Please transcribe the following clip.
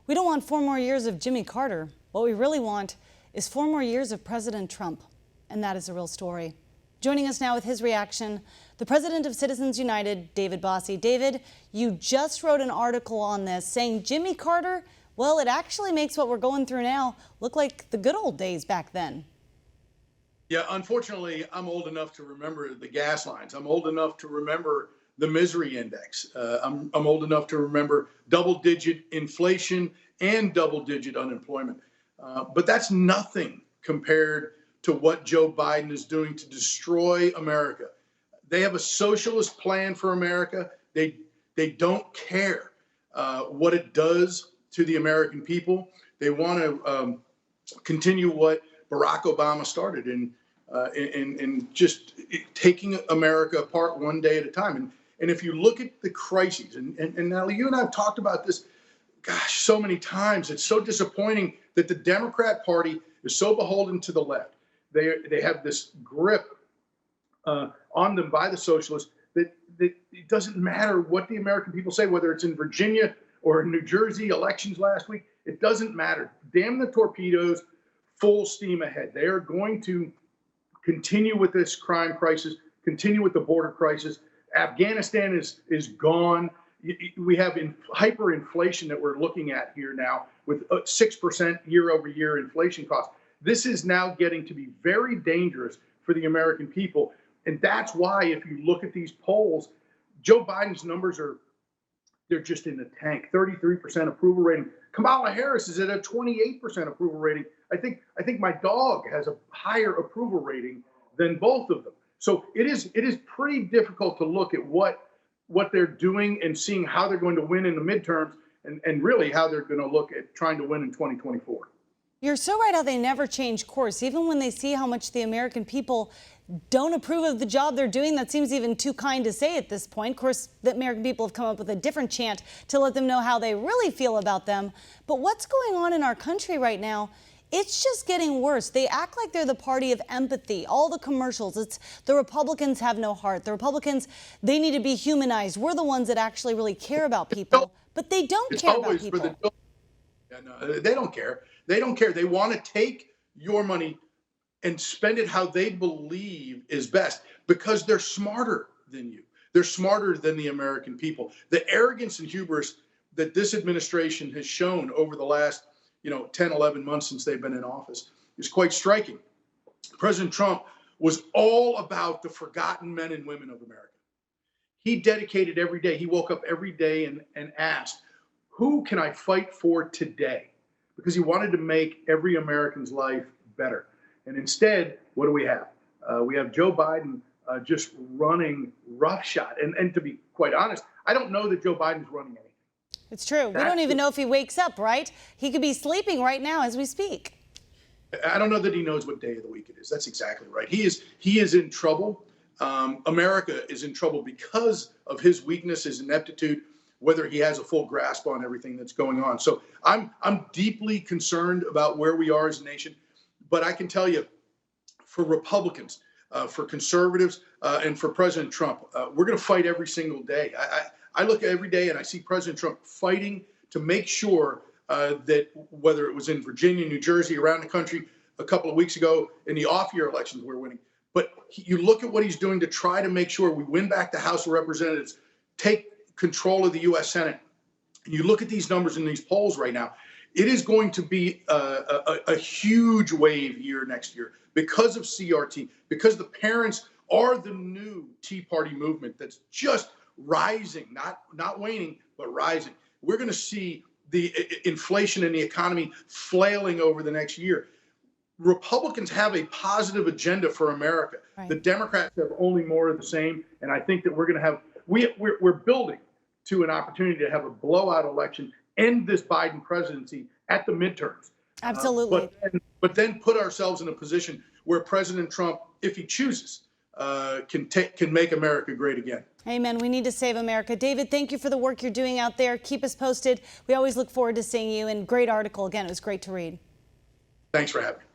We don't want 4 more years of Jimmy Carter. What we really want is 4 more years of President Trump. And that is a real story. Joining us now with his reaction, the president of Citizens United, David Bossie. David, you just wrote an article on this saying Jimmy Carter, well, it actually makes what we're going through now look like the good old days back then. Yeah, unfortunately, I'm old enough to remember the gas lines. I'm old enough to remember the misery index. I'm old enough to remember double-digit inflation and double-digit unemployment. But that's nothing compared to what Joe Biden is doing to destroy America. They have a socialist plan for America. They don't care what it does to the American people. They want to continue what Barack Obama started in just taking America apart one day at a time. And if you look at the crises, and now you and I have talked about this, gosh, so many times, it's so disappointing that the Democrat Party is so beholden to the left. They have this grip on them by the socialists that it doesn't matter what the American people say, whether it's in Virginia or in New Jersey elections last week, it doesn't matter. Damn the torpedoes, full steam ahead. They are going to continue with this crime crisis, continue with the border crisis. Afghanistan is gone. We have hyperinflation that we're looking at here now with 6% year over year inflation costs. This is now getting to be very dangerous for the American people. And that's why, if you look at these polls, Joe Biden's numbers they're just in the tank. 33% approval rating. Kamala Harris is at a 28% approval rating. I think my dog has a higher approval rating than both of them. So it is pretty difficult to look at what they're doing and seeing how they're going to win in the midterms and really how they're going to look at trying to win in 2024. You're so right how they never change course. Even when they see how much the American people don't approve of the job they're doing, that seems even too kind to say at this point. Of course, the American people have come up with a different chant to let them know how they really feel about them. But what's going on in our country right now? It's just getting worse. They act like they're the party of empathy. All the commercials, it's the Republicans have no heart. The Republicans, they need to be humanized. We're the ones that actually really care about people, but they don't care about people. No, they don't care. They don't care. They want to take your money and spend it how they believe is best because they're smarter than you. They're smarter than the American people. The arrogance and hubris that this administration has shown over the last 10, 11 months since they've been in office is quite striking. President Trump was all about the forgotten men and women of America. He dedicated every day. He woke up every day and asked, who can I fight for today? Because he wanted to make every American's life better. And instead, what do we have? We have Joe Biden just running roughshod. And to be quite honest, I don't know that Joe Biden's running anything. It's true. We don't even know if he wakes up, right? He could be sleeping right now as we speak. I don't know that he knows what day of the week it is. That's exactly right. He is in trouble. America is in trouble because of his weakness, his ineptitude, whether he has a full grasp on everything that's going on. So I'm deeply concerned about where we are as a nation. But I can tell you, for Republicans, for conservatives, and for President Trump, we're going to fight every single day. I look every day and I see President Trump fighting to make sure that whether it was in Virginia, New Jersey, around the country a couple of weeks ago in the off-year elections, we're winning. But you look at what he's doing to try to make sure we win back the House of Representatives, take control of the U.S. Senate. And you look at these numbers in these polls right now, it is going to be a huge wave year next year because of CRT, because the parents are the new Tea Party movement that's just rising, not waning, but rising. We're going to see the inflation in the economy flailing over the next year. Republicans have a positive agenda for America. Right. The Democrats have only more of the same, and I think that we're going to have we're building to an opportunity to have a blowout election, end this Biden presidency at the midterms. Absolutely. But then put ourselves in a position where President Trump, if he chooses, can make America great again. Amen. We need to save America. David, thank you for the work you're doing out there. Keep us posted. We always look forward to seeing you. And great article. Again, it was great to read. Thanks for having me.